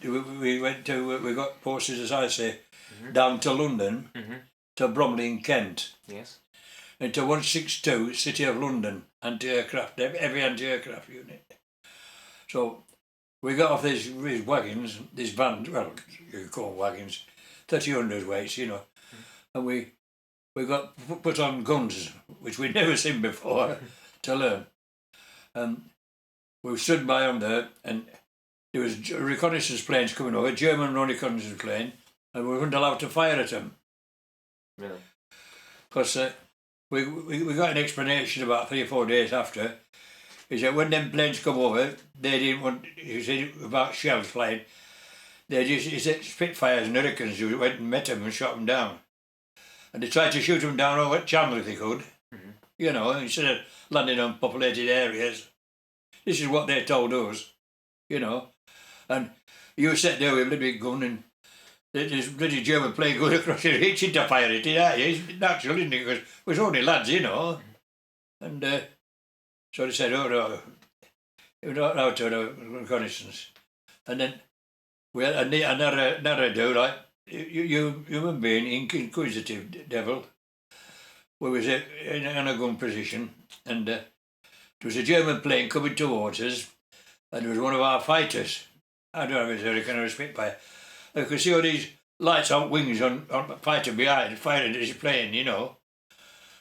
we went to, we got posted, as I say, down to London, to Bromley in Kent. Yes. And to 162, City of London, anti-aircraft, heavy anti-aircraft unit. So we got off these wagons, these vans, well, you call them wagons, 30 weights, you know, and we got put on guns, which we'd never seen before, to learn. And we stood by on there, and there was reconnaissance planes coming over, German reconnaissance plane, and we weren't allowed to fire at them. Really? Because we got an explanation about 3 or 4 days after. He said when them planes come over, they didn't want, he said about shells flying, he said Spitfires and Hurricanes, who went and met them and shot them down. And they tried to shoot them down over at Chandler if they could, you know, instead of landing on populated areas. This is what they told us, you know. And you sat there with a bloody gun and this bloody German plane going across your reaching to fire it. It's natural, isn't it? Because we're only lads, you know. And so they said, oh no, we're not allowed to do reconnaissance. And then we had another dude, like, you human being, inquisitive devil. We was in a gun position, and there was a German plane coming towards us, and it was one of our fighters. I don't know if it was a Hurricane or a Spitfire. I could see all these lights on wings on the fighter behind, firing at his plane, you know.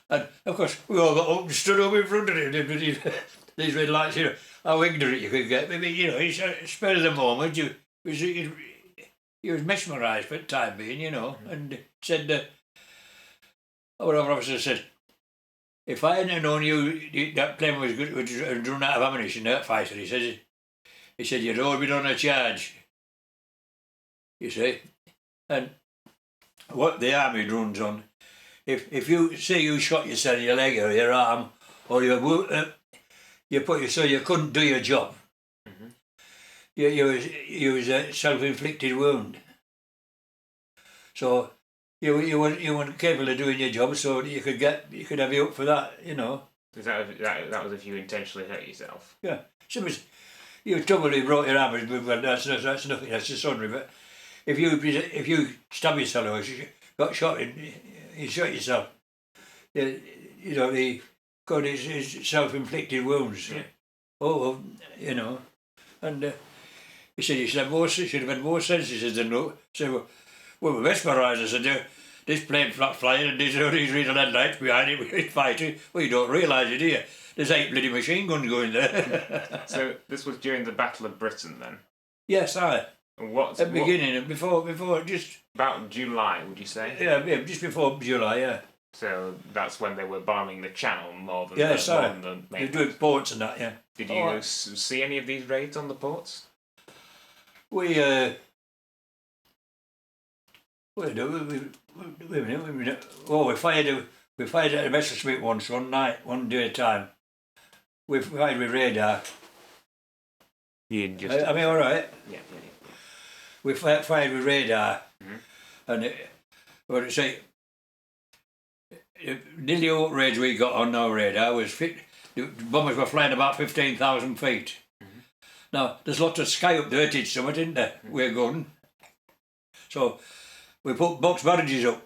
And of course, we all got up and stood over in front of him. These red lights, you know, how ignorant you could get. Maybe, you know, it's a spur of the moment. You was mesmerised for the time being, you know, and said, our officer said, if I hadn't known that plane was good, was run out of ammunition, that fighter, he said, you'd all been on a charge. You see, and what the army runs on, if you say you shot yourself in your leg or your arm, or you put so you couldn't do your job, you was a self-inflicted wound. So you weren't capable of doing your job, so you could have you up for that, you know. That was if you intentionally hurt yourself. Yeah, so you totally broke your arm, well, that's nothing, that's just ordinary. But if you stab yourself or you got shot, you shot yourself. You know, it's self-inflicted wounds. Yeah. Oh, well, you know, and he said you should have had more senses than no. So we're mesmerised. I said, this plane flying and there's all these real headlights behind it. We're fighting. Well, you don't realise it, do you? There's 8 bloody machine guns going there. So this was during the Battle of Britain, then? Yes, aye. At the beginning, before just about July, would you say? Yeah, just before July, yeah. So that's when they were bombing the Channel more than the main. They doing ports and that, yeah. Did you see any of these raids on the ports? We fired at a Messerschmitt once, one night, one day at a time. We fired with radar. I mean, all right. Yeah. We fired with radar, and nearly all range we got on our radar was the bombers were flying about 15,000 feet. Now there's lots of sky up there, it's somewhat, isn't there? We're going. So we put box barrages up.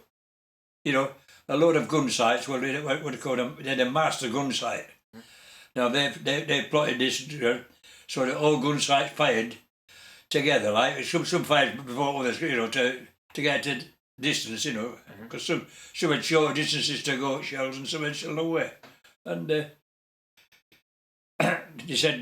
You know, a load of gun sites. Well, they call them. They're the master gun site. Now they plotted this so that all gun sites fired together, like some fired before others, you know, to get to distance, you know, because some had short distances to go shells and some had a long way. And he said,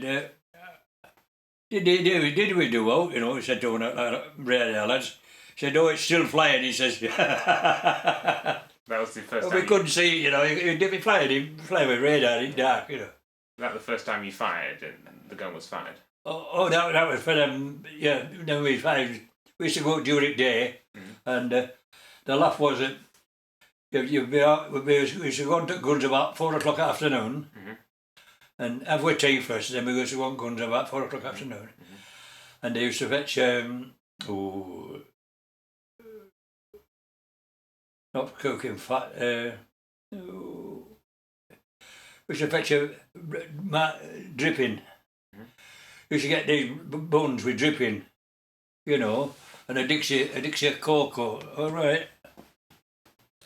did we do well? You know, he said to one of the radar lads. He said, oh, it's still flying, he says. That was the first time. We couldn't see, you know, he'd fly with radar in dark, you know. That the first time you fired and the gun was fired? Oh, that was for them, yeah. Then we fired. We used to go out during the day, and the laugh was that we used to go on to guns about 4 o'clock afternoon, and have our tea first, then we used to go on guns about 4 o'clock afternoon, and they used to fetch not cooking fat. We used to fetch a dripping. We used to get these buns with dripping. you know, and a Dixie Cocoa. All right.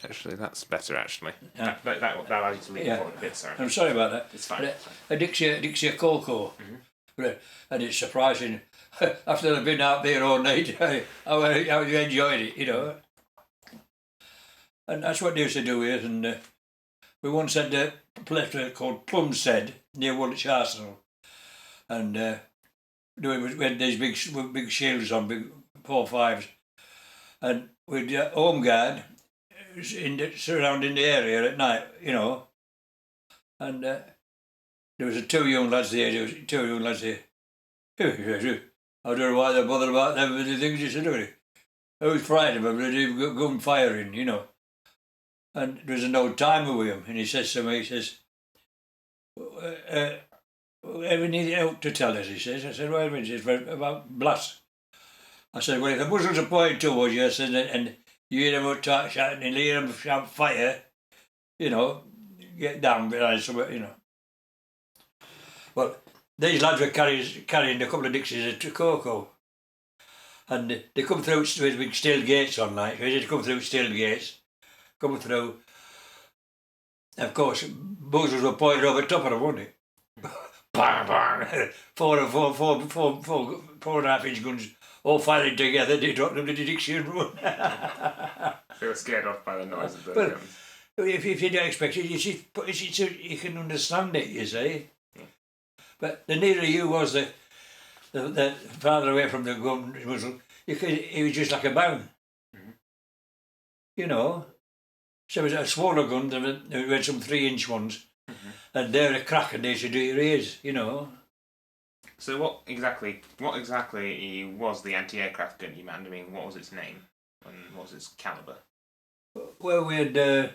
Actually, that's better. Actually, Yeah. that allows you to lean forward a bit. Sorry. I'm sorry about that. It's fine. A Dixie Cocoa. Right. And it's surprising. After they've been out there all night, how you enjoyed it, you know. And that's what they used to do with us. And we once had a place called Plumstead near Woolwich Arsenal. And we had these big shields on, big 4.5s. And we'd home guard surrounding the area at night, you know. And there was two young lads there. I don't know why they're bothered about them, but the things you said, I was frightened of them, but they'd go and firing, you know. And there was an old timer with him, and he says to me, he says, ever need help to tell us, he says. I said, well, he says, about blasts. I said, well, if the muzzles are pointed towards you, I said, and you hear them out shouting, and you hear them shout fire, you know, get down behind somewhere, you know. Well, these lads were carrying a couple of Dixies of cocoa. And they come through with big steel gates on, like, they come through steel gates, come through. Of course, muzzles were pointed over the top of them, weren't it? Bang, bang, 4.5 inch guns all firing together, they dropped them to the Dixie and run. They were scared off by the noise of the Well, guns. If you don't expect it, you can understand it, you see. Yeah. But the nearer you was the farther away from the gun muzzle, it was just like a bound. You know. So it was a smaller gun, there were some 3-inch ones, and they're a crack and they should do your ears, you know. So what exactly was the anti-aircraft gun you manned? I mean, what was its name and what was its calibre? Well, we had the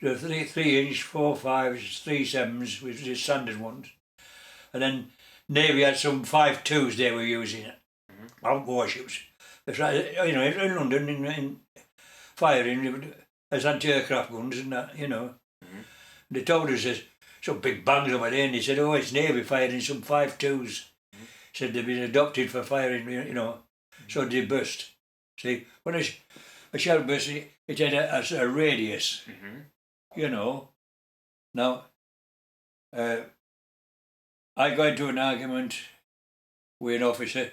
3-inch, 4.5s, 3.7s, which was the standard ones. And then Navy had some 5.2s they were using, out warships. It's like, you know, in London, in firing as anti-aircraft guns and that, you know. They told us there's some big bangs over there, and they said, oh, it's Navy firing some 5.2s. Said they've been adopted for firing, you know, so they burst. See, when a shell burst, it had a radius, you know. Now, I got into an argument with an officer.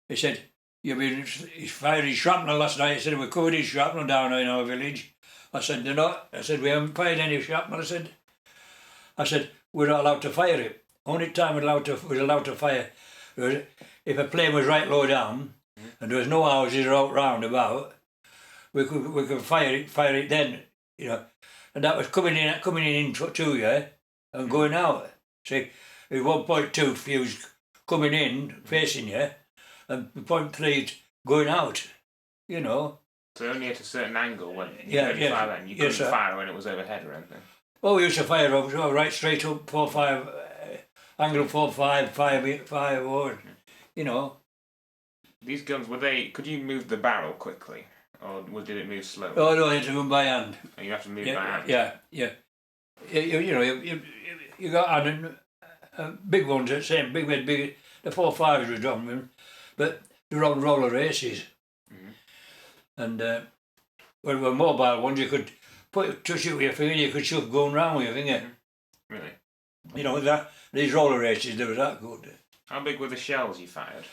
He said, you've been firing shrapnel last night. He said, we covered his shrapnel down in our village. I said, they're not. I said, we haven't fired any shrapnel. I said, we're not allowed to fire it. Only time we're allowed to fire was if a plane was right low down and there was no houses out round about, we could fire it then, you know. And that was coming in to you and going out. See, with 1.2 fuse coming in, facing you, and 0.3 going out, you know. So only at a certain angle when you couldn't fire then? You couldn't fire when it was overhead or anything? Oh, we used to fire over, right straight up, 4.5, angle 4.5, 5, or, you know. These guns, could you move the barrel quickly? Or did it move slowly? Oh, no, you had to move by hand. Oh, you have to move by hand? Yeah. You got big ones, the same, big, the 4.5s were done, but they were on roller races. And when we were mobile ones, you could touch it with your finger, you could shoot going round with your finger. Really? You know, these roller races, they were that good. How big were the shells you fired?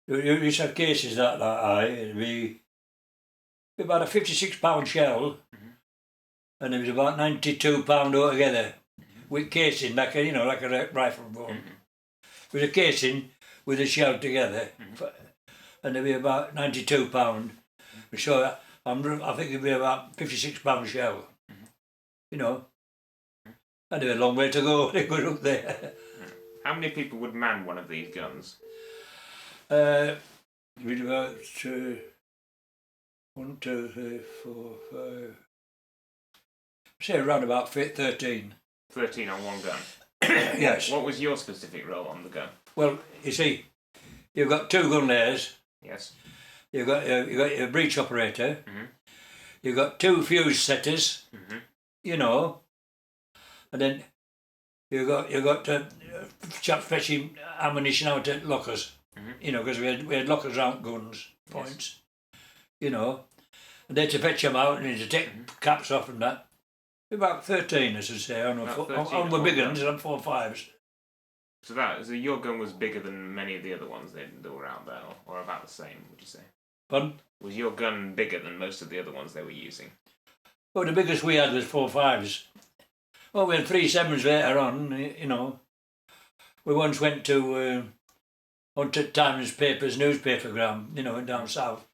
You used to have cases that high. It'd be about a 56-pound shell, and it was about 92 pound altogether, with casing, like a rifle bone. It was a casing with a shell together, and it'd be about 92 pound. So I think it'd be about 56-pound shell. You know, and they had a long way to go. They got up there. How many people would man one of these guns? We'd about 1, 2, 3, 4, 5. Say around about 13. 13 on one gun. Yes. What was your specific role on the gun? Well, you see, you've got 2 gun layers. Yes. You've got your breech operator. You've got 2 fuse setters. You know, and then you got chaps fetching ammunition out at lockers, you know, because we had lockers around guns, points, you know, and they'd to fetch them out and to take caps off and that. About 13, as I say, on the big ones, on 4.5s. So your gun was bigger than many of the other ones that were out there, or about the same, would you say? Pardon? Was your gun bigger than most of the other ones they were using? Well, the biggest we had was 4.5s. Well, we had 3.7s later on, you know. We once went to onto Times Papers newspapergram, you know, down south.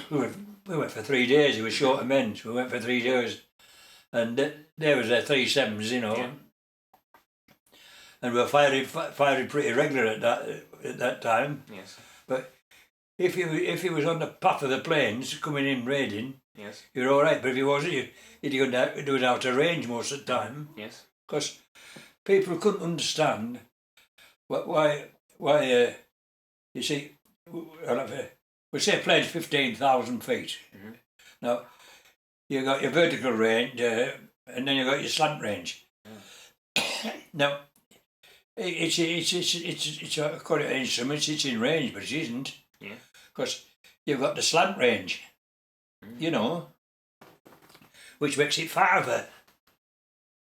We went for 3 days. It was short of men, so we went for 3 days. And there was their 3.7s, you know. Yeah. And we were firing pretty regular at that time. Yes. But if he was on the path of the planes coming in raiding, yes, you're all right. But if he wasn't, you'd do it out of range most of the time. Yes. Because people couldn't understand why you see, we say plane's 15,000 feet. Now you got your vertical range, and then you got your slant range. Now it's according to instruments, it's in range, but it isn't. Yeah. Because you've got the slant range, you know, which makes it farther.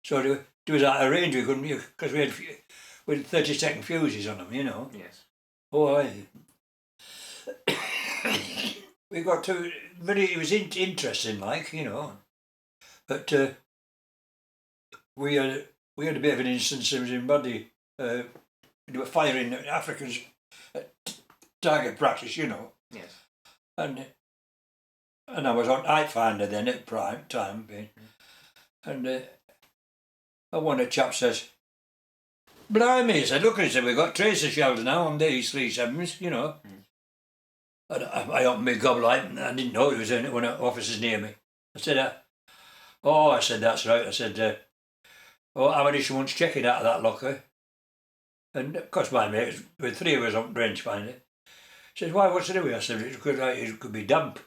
So to do it out of range, we couldn't, because we had 30-second fuses on them, you know. Yes. Oh, we got to, but it was interesting, like, you know. But we had a bit of an instance in Zimbabwe. They were firing Africans at target practice, you know. Yes. And I was on Nightfinder then at prime time, and one of the chaps says, "Blimey," he said, "look," he said, "we've got tracer shells now on these 3.7s, you know." And I opened my goblet and I didn't know it was in one of the officers near me. I said, "Oh," I said, "that's right." I said, "Oh, ammunition wants checking out of that locker." And of course my mate, with 3 of us on range finder, he says, "Why, what's to do with it?" I said, it could be damp.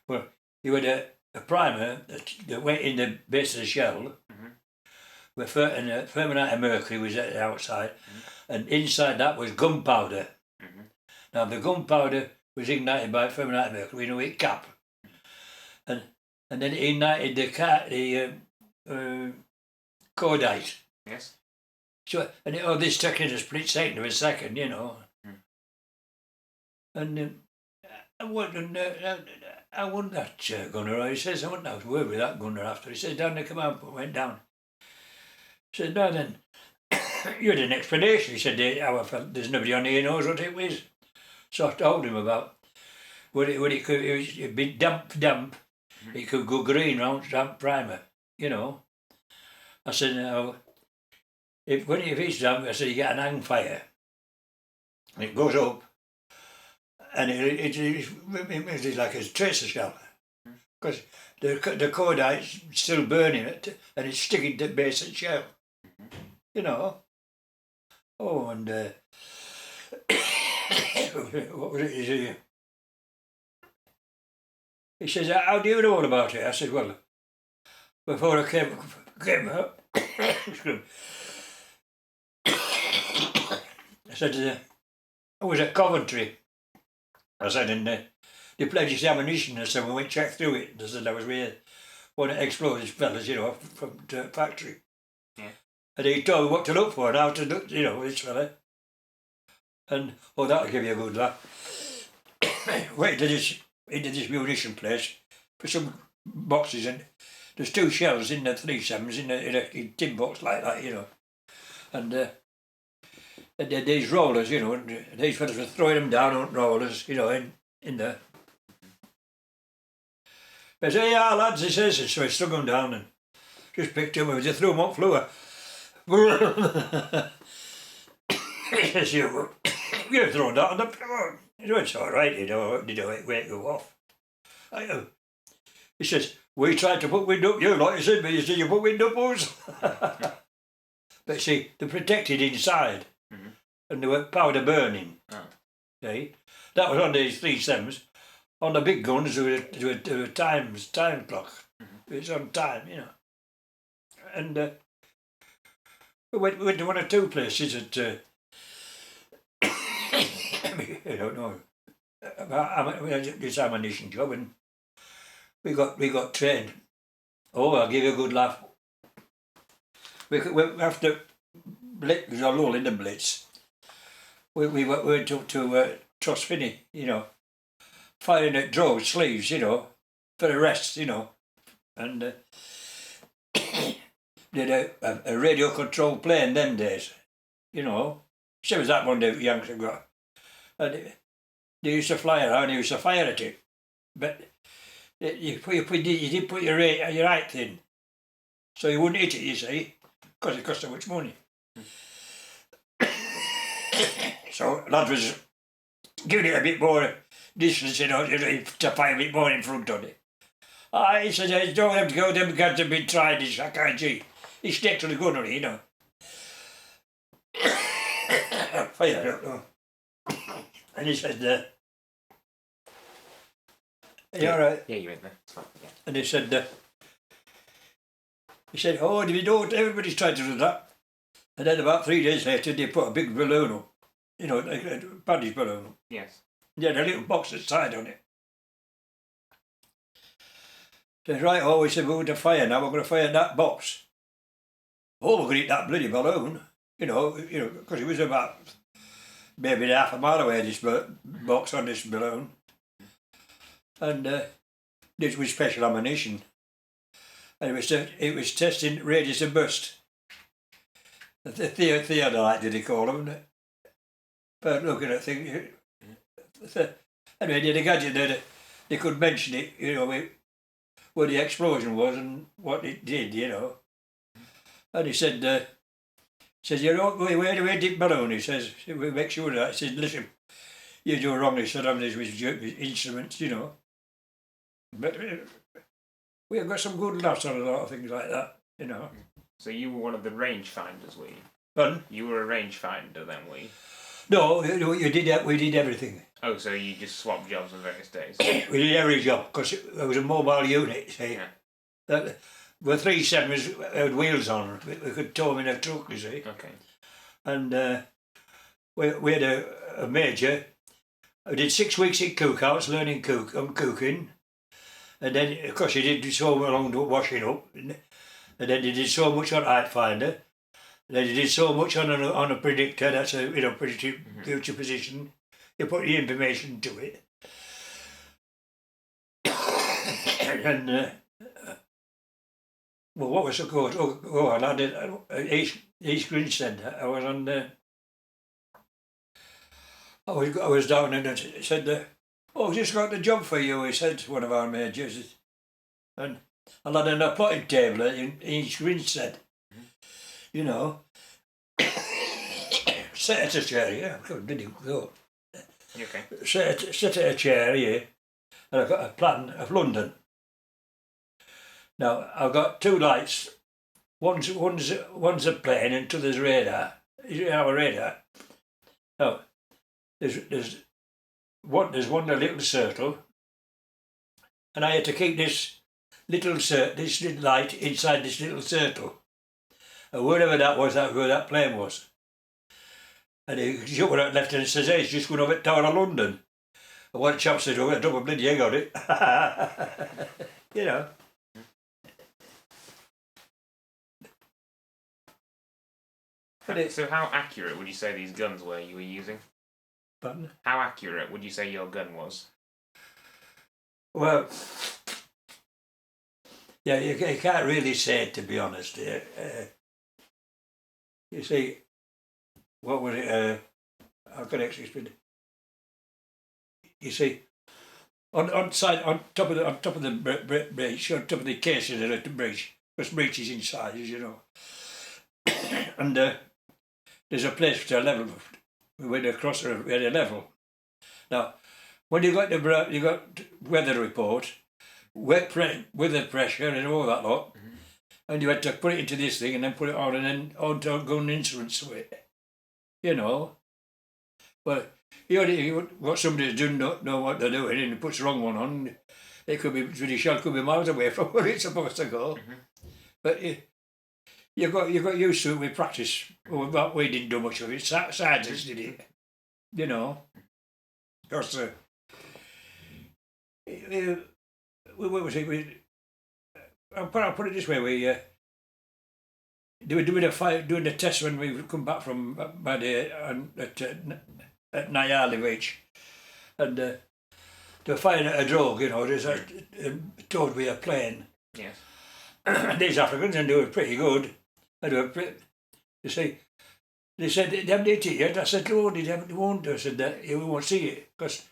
Well, you had a primer that went in the base of the shell, where fermenite of mercury was at the outside, and inside that was gunpowder. Now the gunpowder was ignited by fermenite of mercury in a weak cap, and then it ignited the cordite. Yes. So, and this took in a split second of a second, you know. And I wasn't that gunner. He says, "I wouldn't have to work with that gunner after." He says, "Down the command post," went down. He said, "No, then, you had an explanation." He said, "There's nobody on here who knows what it was." So I told him about it'd be damp. It could go green round damp primer, you know. I said, "No. If it's damp," I said, "you get an hang fire. And it goes up, and it's like a tracer shell, because the cordite's still burning it, and it's sticking to the base of the shell, you know." Oh, and what was it? He says, "How do you know all about it?" I said, "Well, before I came up." I said, "I was at Coventry." I said, "and they pledged us ammunition." I said, "We went check through it." I said, "I was with one of the explosives fellas, you know, from the factory." Yeah. And he told me what to look for and how to look, you know, this fella. And, oh, that'll give you a good laugh. Went into this munition place for some boxes, and there's 2 shells in the 3.7s in a tin box like that, you know. And these rollers, you know, and these fellas were throwing them down on rollers, you know, in there. They say, "Yeah, lads," he says, and so he slung them down and just picked them and just threw them up floor. He says, "You're throwing that on the floor." He said, "It's all right, you know, wait go off." He says, "We tried to put wind up you, like you said, but you said you put wind up us." But see, they're protected inside, and they were powder burning. See? That was on these 3.7s. On the big guns, there were time clock. It's on time, you know. And we went to one or two places at, I don't know, this ammunition job, and we got trained. Oh, I'll give you a good laugh. We after Blitz, there was a lull in the Blitz. We went up to Trosfinney, you know, firing at droves, sleeves, you know, for a rest, you know, and did a radio controlled plane them days, you know. Same as that one the Yanks have got. And they used to fly around, they used to fire at it. But you did put your height in, so you wouldn't hit it, you see, because it cost so much money. So lads was giving it a bit more distance, you know, to fire a bit more in front of it. He said, don't have to go, them guns have been tried, I can't see. He stuck to the gunnery, you know. Fire, I don't know. And he said, are you all right? Yeah, you're in there. It's fine. Yeah. And he said, oh, if you don't, everybody's trying to do that. And then about 3 days later, they put a big balloon up, you know, like a Paddy's balloon. Yes. They had a little box inside on it. Said, right, oh, we said, we're going to fire now, we're going to fire that box. Oh, we're going to hit that bloody balloon, you know, because it was about maybe half a mile away, this box on this balloon. And this was special ammunition. And it was testing radius of burst. The theodolite, did they call them? But looking at things, anyway, they had a gadget there, they could mention it, you know, where the explosion was and what it did, you know. And he said, you know, where do we hit balloon? He says, we make sure of that. He said, listen, you do wrong. He said, I'm this with instruments, you know. But we have got some good laughs on a lot of things like that, you know. So you were one of the range finders, were you? Pardon? You were a range finder then, were you? No, we did everything. Oh, so you just swapped jobs on various days? We did every job, because it was a mobile unit, see. Yeah. The 3-7s had wheels on, we could tow them in a truck, you see. Okay. And we had a major who did 6 weeks at cookhouse learning cooking. And then, of course, he did so long washing up. And then he did so much on height finder. And then he did so much on a predictor, that's a predictive future position. You put the information to it. And well, what was the course? Oh, I did East Grinstead. I was on I was down and it said, oh, I've just got the job for you, he said, one of our majors. And I had an plotting table in East Grinstead. You know. Sit at a chair, yeah. Didn't go. Okay. Sit at a chair here, and I've got a plan of London. Now I've got 2 lights. One's a plane, and t'other's radar. Our radar. Now there's one a little circle, and I had to keep this little light inside this little circle. And wherever that was, that's where that plane was. And he shot out left and says, hey, it's just going over the Tower of London. And one chap said, oh, I drop a bloody egg on it. You know. So how accurate would you say these guns were you were using? Pardon? How accurate would you say your gun was? Well, yeah, you can't really say it, to be honest. You see, what was it? How can I explain it? You see, on top of the breech, on top of the cases of the breech, there's breeches inside, as you know. And there's a place for a level. We went across we had a level. Now, when you got weather report, weather pressure and all that lot, and you had to put it into this thing and then put it on and then ongoing instruments to it. You know. Well, what somebody's doing don't know what they're doing and puts the wrong one on, the shell could be miles away from where it's supposed to go. But you got used to it with practice. Well, we didn't do much of it. Sergeants did it, you know. Because what was it? I'll put it this way: they were doing a test when we come back from at Nyali Beach, and they were firing at a drug, you know. There's towed with a plane. Yes. These Africans, and they were pretty good. You see, they said they haven't hit it yet. I said, "Oh, they won't." I said that we won't see it because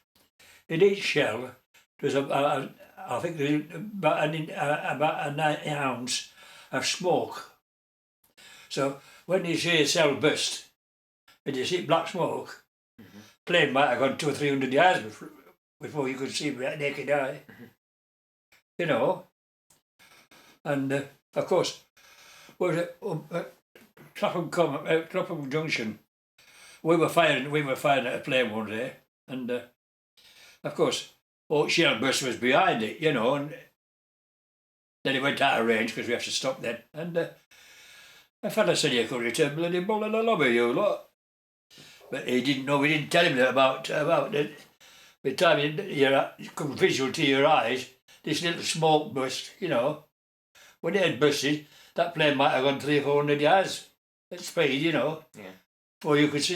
in each shell there's I think there's about an ounce of smoke. So when you see a cell burst and you see black smoke, plane might have gone 200 or 300 yards before you could see it with naked eye. You know. And of course, what was it? Clapham Junction. We were firing at a plane one day, and of course, shell burst was behind it, you know, and then it went out of range because we have to stop then. And a fella said, "You could return bloody bull in the lobby, you lot." But he didn't know. We didn't tell him that about it. By the time you come visual to your eyes, this little smoke burst, you know. When it had busted, that plane might have gone 300 or 400 yards at speed, you know. Yeah. Before you could see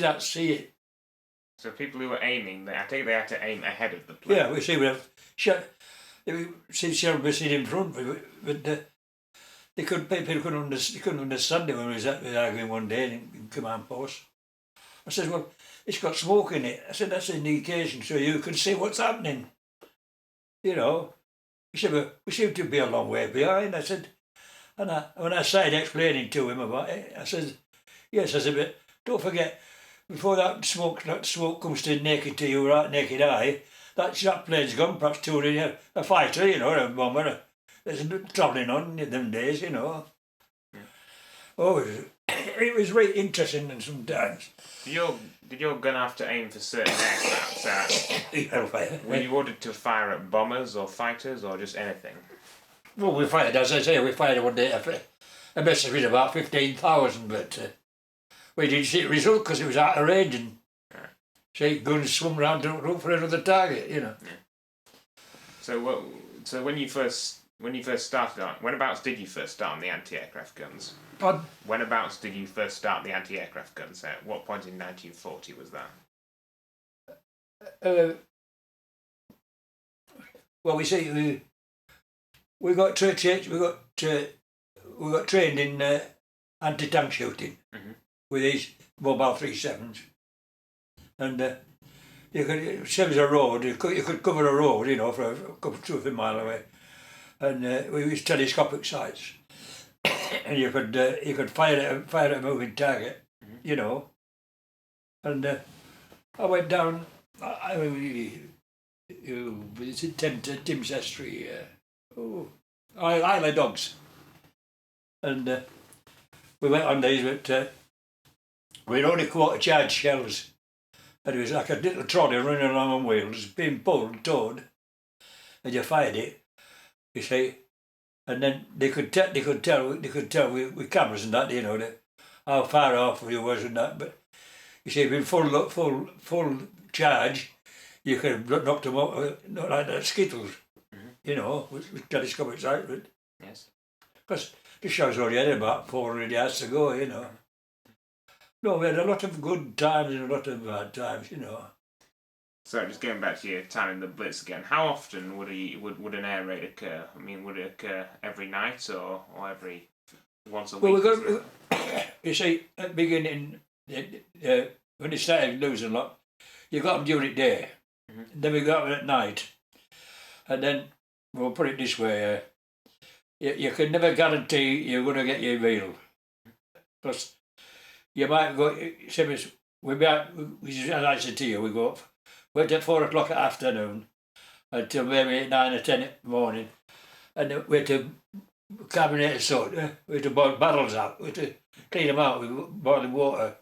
it. So people who were aiming, I think they had to aim ahead of the plane. Yeah, we see shell busted in front, but people couldn't understand it when we was arguing one day in command post. I said, "Well, it's got smoke in it." I said, "That's an indication so you can see what's happening." You know. He said, "Well, we seem to be a long way behind." I said, and when I started explaining to him about it, I said, "Yes," I said, "but don't forget, before that smoke comes to your naked eye, that plane's gone, perhaps 200, a fighter, you know, or a bomber, there's travelling on in them days, you know." Yeah. Oh, it was really interesting and sometimes. Did your gun have to aim for certain aircraft? Were you ordered to fire at bombers or fighters or just anything? Well, we fired, as I say, one day a message with about 15,000, but we didn't see the result because it was out of range and guns swung round to look for another target, you know. Yeah. So when you first started on, whenabouts did you first start on the anti-aircraft guns? Pardon? Whenabouts did you first start the anti-aircraft guns? At what point in 1940 was that? Well, we see we got trained in anti-tank shooting with these mobile 37s, and you could, same as a road, you could cover a road, you know, for a couple of 2 mile away, and we used telescopic sights, and you could fire at a moving target, you know, and I went down. It's in Tim's Estuary. Isle of Dogs, and we went on these, but we had only quarter charge shells, and it was like a little trolley running along on wheels, being pulled, towed, and you fired it, you see, and then they could tell with cameras and that, you know, how far off you was and that, but you see, with full charge, you could knock them up, not like that, Skittles, you know, with telescopic sight, but yes, because the show's already had about 400 yards to go, you know. No, we had a lot of good times and a lot of bad times, you know. So just going back to your time in the Blitz again, how often would an air raid occur? I mean, would it occur every night or every once a week? Well, you see, at the beginning, when they started losing a lot, you got them during the day, then we got them at night, and then, we'll put it this way, you can never guarantee you're going to get your meal, because you might go, as I said to you, we went at 4 o'clock at afternoon until maybe 9 or 10 in the morning, and we had to carbonate soda, we had to boil barrels out, we had to clean them out with boiling water,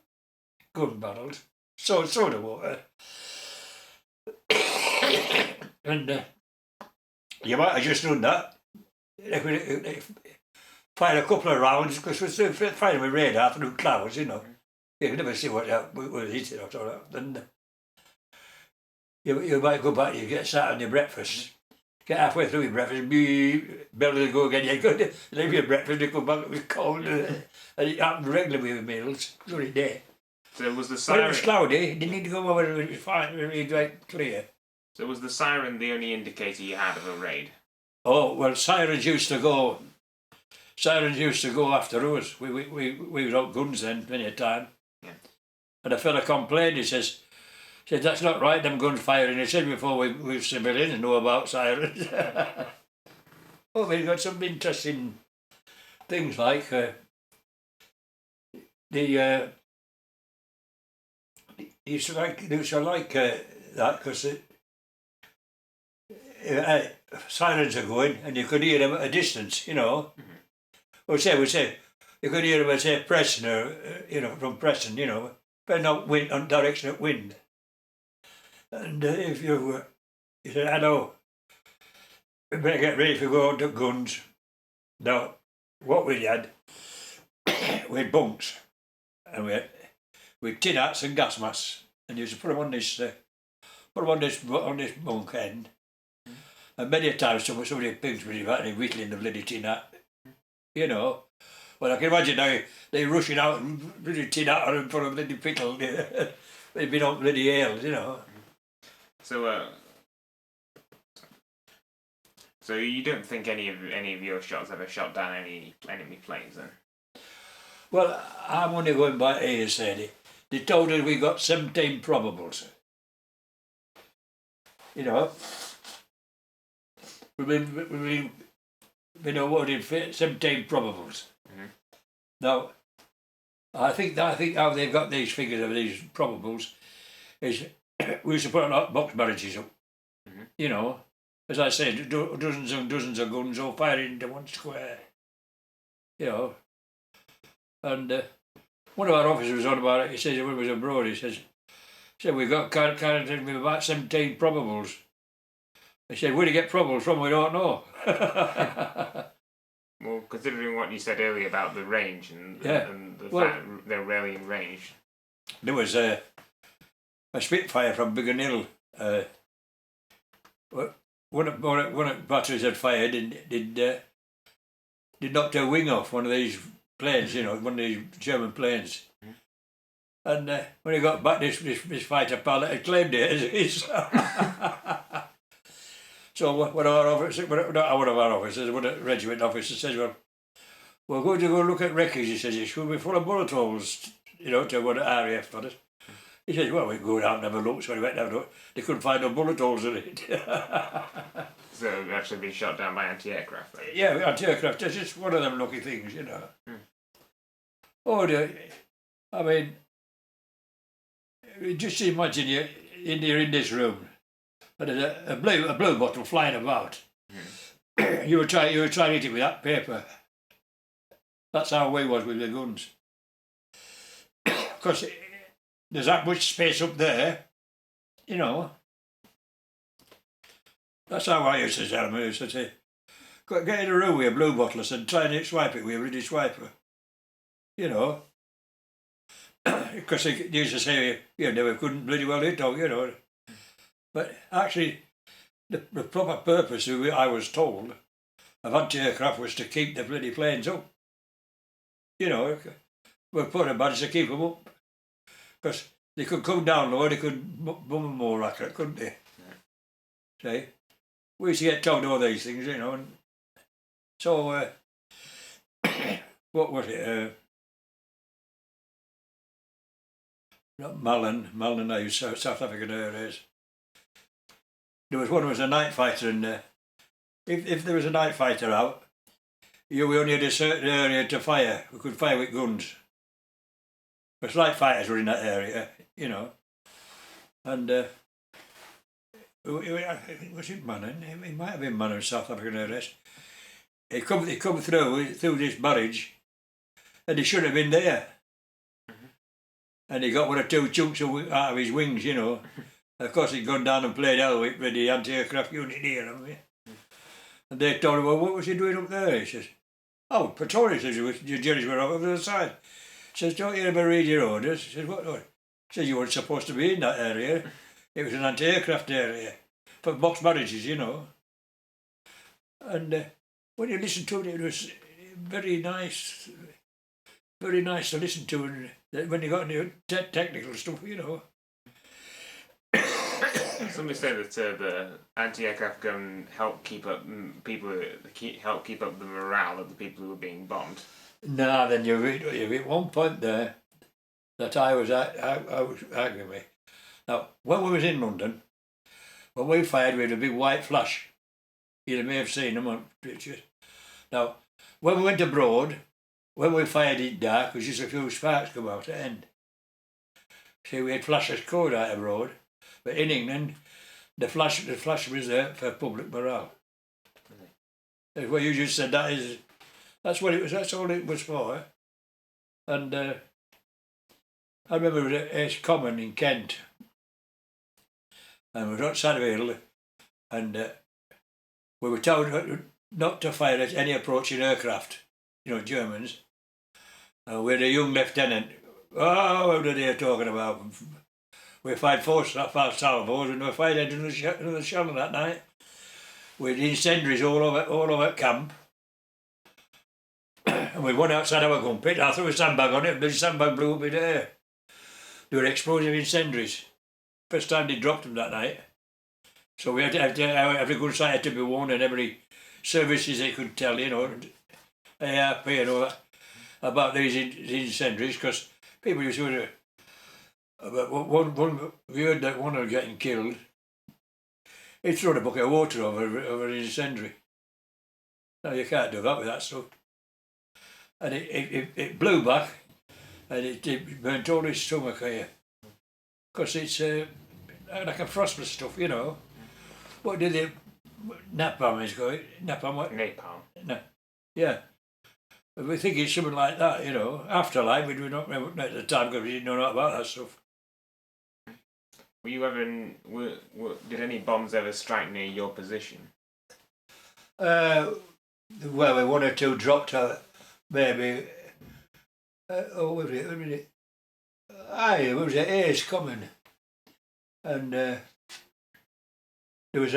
gun barrels, soda water, and you might have just done that. fire a couple of rounds, because we're still firing with radar through clouds, you know. You can never see what we're hitting or something. Then you might go back, you get sat on your breakfast, get halfway through your breakfast, belly to go again, you go to leave your breakfast, you come back, it was cold, and it happened regularly with meals during the day. So was the When siren... it was cloudy, you didn't need to go over, it was fine, really quite clear. So was the siren the only indicator you had of a raid? Oh, well, sirens used to go after us. We were out guns then, many a time. Yeah. And a fella complained, he said, that's not right, them guns firing. He said before we civilians know about sirens. Oh, we've got some interesting things like they used to like that because sirens are going and you could hear them at a distance, you know. We say you could hear them say Preston or from Preston, you know, but not wind on direction of wind. And if you said, hello, we better get ready to go on to guns. Now, what we had, we had bunks, and we had tin hats and gas masks, and you used to put them on this bunk end. And many a time somebody pinched me about any whittling the bloody tin hat, you know. Well, I can imagine now they rushing out and bloody tin hat on and put a bloody pickle. They'd been on bloody ales, you know. So you don't think any of your shots ever shot down any enemy planes then? Well, I'm only going by hearsay. They told us we got 17 probables. You know, we've been awarded 17 probables. Mm-hmm. Now, I think how they've got these figures of these probables is we used to put on box barrages up. Mm-hmm. You know, as I said, dozens and dozens of guns all firing into one square. You know, and one of our officers was on about it. He says when he was abroad, he said we got kind of about 17 probables. He said, where do you get probables from? We don't know. Well, considering what you said earlier about the range and the fact they're rarely in range. There was a Spitfire from Biggin Hill. One of the batteries had fired and did knock a wing off one of these planes, you know, one of these German planes. Mm-hmm. And when he got back, this fighter pilot had claimed it as his. So one of our officers, one of the regiment officers says, well, we're going to go look at wreckage. He says, it should be full of bullet holes, you know, to what RAF for us. He says, well, we can go down and have a look. So we went down and look. They couldn't find no bullet holes in it. So it actually been shot down by anti-aircraft then? Yeah, anti-aircraft. It's just one of them lucky things, you know. Oh, dear. I mean, just imagine you're in this room. And there's a blue bottle flying about. Mm. you were trying to hit it with that paper. That's how we was with the guns. Because there's that much space up there, you know. That's how I used to tell them. I used to say, get in a room with a blue bottle and try and swipe it with a British swiper. You know. Because they used to say, you never couldn't bloody well hit dog, you know. But actually, the proper purpose, I was told, of anti-aircraft was to keep the bloody planes up. You know, we put them badges to keep them up. Because they could come down low, they could bomb them more accurate, couldn't they? Yeah. See? We used to get told all these things, you know. And so, what was it? Not Malin, I used South African Airways. There was one who was a night fighter, and if there was a night fighter out, we only had a certain area to fire. We could fire with guns. Because light fighters were in that area, you know. And was it Manning? It might have been Manning, South African Airways. He come through this barrage, and he should have been there. Mm-hmm. And he got one or two chunks out of his wings, you know. Of course, he'd gone down and played hell with the anti-aircraft unit here. And they told him, well, what was he doing up there? He says, Oh, Pretoria says your journeys were over the other side. Says, don't you ever read your orders? Says, what? Says, you weren't supposed to be in that area. It was an anti-aircraft area for box marriages, you know. And when you listen to it, it was very nice to listen to. And when you got into technical stuff, you know. Somebody said that the anti-aircraft gun helped keep up help keep up the morale of the people who were being bombed. Nah, then you read one point there that I was arguing with. Now, when we was in London, when we fired, we had a big white flash. You may have seen them on pictures. Now, when we went abroad, when we fired it dark, was just a few sparks come out at the end. See, we had flashes code out abroad, but in England, the flash was there for public morale. That's what you just said. That's what it was. That's all it was for. And I remember it was at Ace Common in Kent, and we were outside of Hill, and we were told not to fire at any approaching aircraft, you know, Germans. We had a young lieutenant. Oh, what are they talking about? We fired 4 salvos and we fired another shell that night. We had incendiaries all over camp. And we went outside our gun pit. I threw a sandbag on it, and the sandbag blew up in the air. They were explosive incendiaries. First time they dropped them that night. So we had to have every gun site had to be warned, and every services they could tell, you know, ARP and all that, about these incendiaries, because people used to. But one, we heard that one was getting killed. He threw a bucket of water over an incendiary. No, you can't do that with that stuff. And it blew back, and it burnt all his stomach here. Because it's like a frostless stuff, you know. What did they... Napalm is going... Napalm what? Napalm. No. Yeah. But we think it's something like that, you know. Afterlife, we do not remember at the time because we didn't know nothing about that stuff. Were you ever did any bombs ever strike near your position? Well, one or two dropped out, maybe. What was it? Aye, what was it? Ace coming. And there was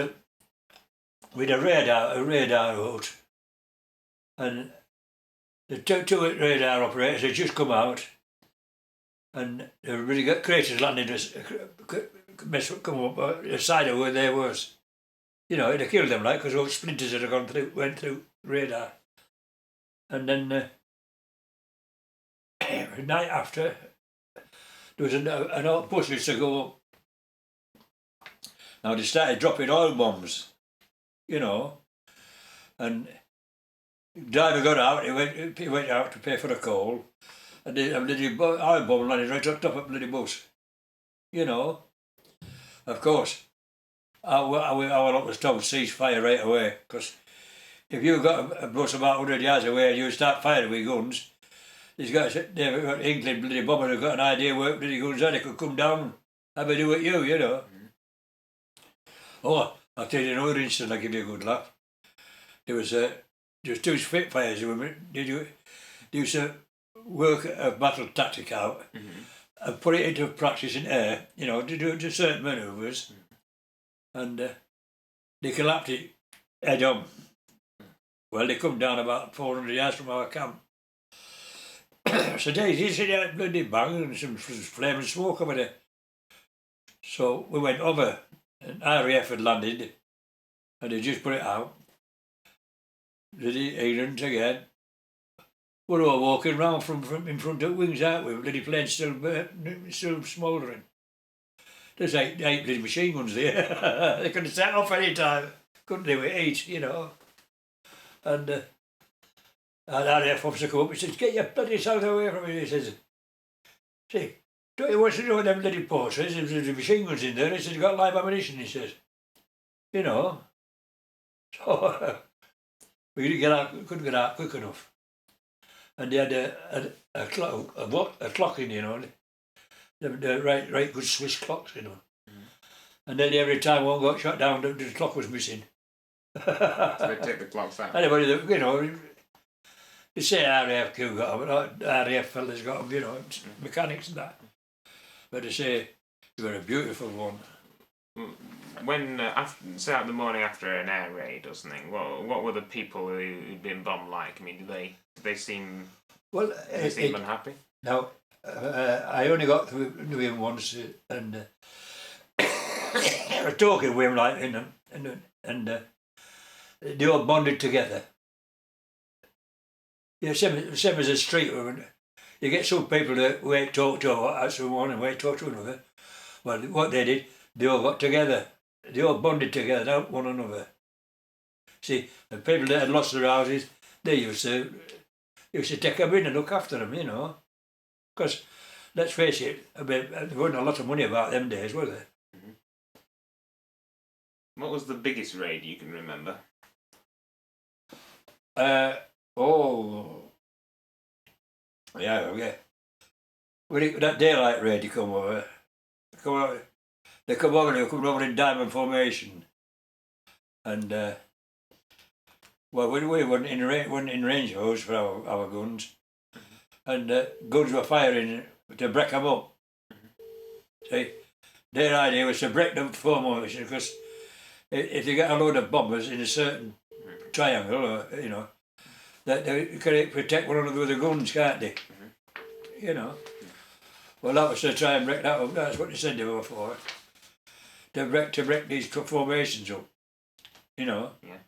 we had a radar out. And the two radar operators had just come out. And they really got craters landing come up the side of where they was. You know, it'd have killed them, like, because all splinters had went through radar. And then the night after, there was an outpost to go up. Now they started dropping oil bombs, you know, and the driver got out, he went out to pay for the coal, and the oil bomb landed right on top of the bloody bus, you know. Of course, our lot was told cease fire right away, because if you got a bus about 100 yards away and you start firing with guns, these guys, England bloody bombers have got an idea where bloody guns are, they could come down and have a do with you know. Oh, I'll tell you another incident, I'll give you a good laugh. There was 2 Spitfires who used to work a battle tactic out and put it into practice in air, you know, to do certain manoeuvres, and they collapsed it head on. Well, they come down about 400 yards from our camp. So you see that bloody bang and some flame and smoke over there. So we went over, and RAF had landed, and they just put it out. Bloody ignorant again. We're all walking round from in front of wings, aren't we? Bloody planes still smouldering. There's eight bloody machine guns there. They could have set off any time. Couldn't they with 8, you know? And our RAF officer come up and says, "Get your bloody self away from me," he says. "See, don't you want to know them bloody posters? There's machine guns in there." He says, "You've got live ammunition," he says. You know. So we couldn't get out quick enough. And they had a clock in, you know. The right good Swiss clocks, you know. And then every time one got shot down, the clock was missing. So they take the clocks out. Anybody that, you know, They say RAF crew got them, but RAF fellas got them, you know, mechanics and that. But they say they were a beautiful one. When say out the morning after an air raid or something, what were the people who'd been bombed like? I mean, did they seem unhappy? No, I only got to know him once, and I was talking with him like, and they all bonded together. Yeah, same as a street. You get some people that won't talk to someone and won't talk to another. Well, what they did, they all got together. They all bonded together, helped one another. See, the people that had lost their houses, they used to take them in and look after them, you know. Because, let's face it, there wasn't a lot of money about them days, was there? Mm-hmm. What was the biggest raid you can remember? Yeah. When that daylight raid, they come over in diamond formation, and well, we weren't in range of those for our guns, and guns were firing to break them up. See, their idea was to break them formation, because if you get a load of bombers in a certain triangle, or, you know, that they can protect one another with the guns, can't they? You know. Well, that was to try and break that up. That's what they said they were for. To break these formations up. You know. Yeah.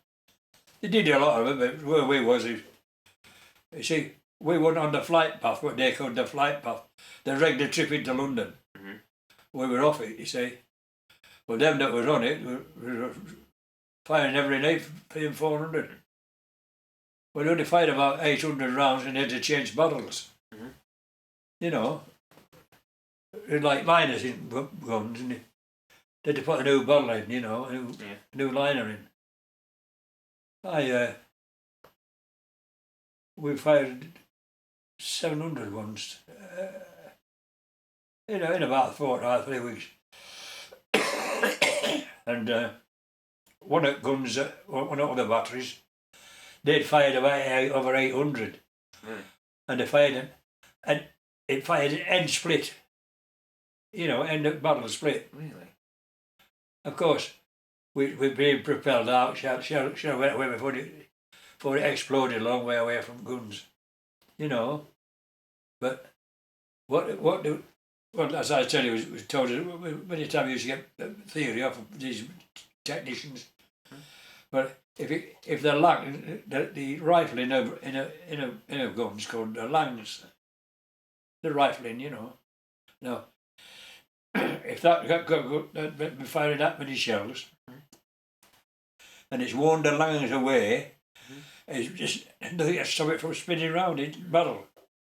They did a lot of it, but where we was, you see, we weren't on the flight path, what they called the flight path. The regular trip into London. Mm-hmm. We were off it, you see. Well, them that was on it were firing every night, paying 400. We only fired about 800 rounds and had to change bottles. Mm-hmm. You know, like liners in guns, and they had to put a new bottle in, you know, a new liner in. We fired 700 once, in about a fortnight, 3 weeks. And one of the guns, one of the batteries, they'd fired about over 800. And they fired it, and it fired end split. You know, end battle split. Really? Of course, we'd been propelled out, shall went away before it exploded a long way away from guns. You know. But what as I tell you, was told many times you used to get theory off of these technicians. But if the rifle in a gun's called the langs, the rifling, you know. Now, if that been firing that many shells, and it's worn the langs away, it's just nothing to stop it from spinning round in battle.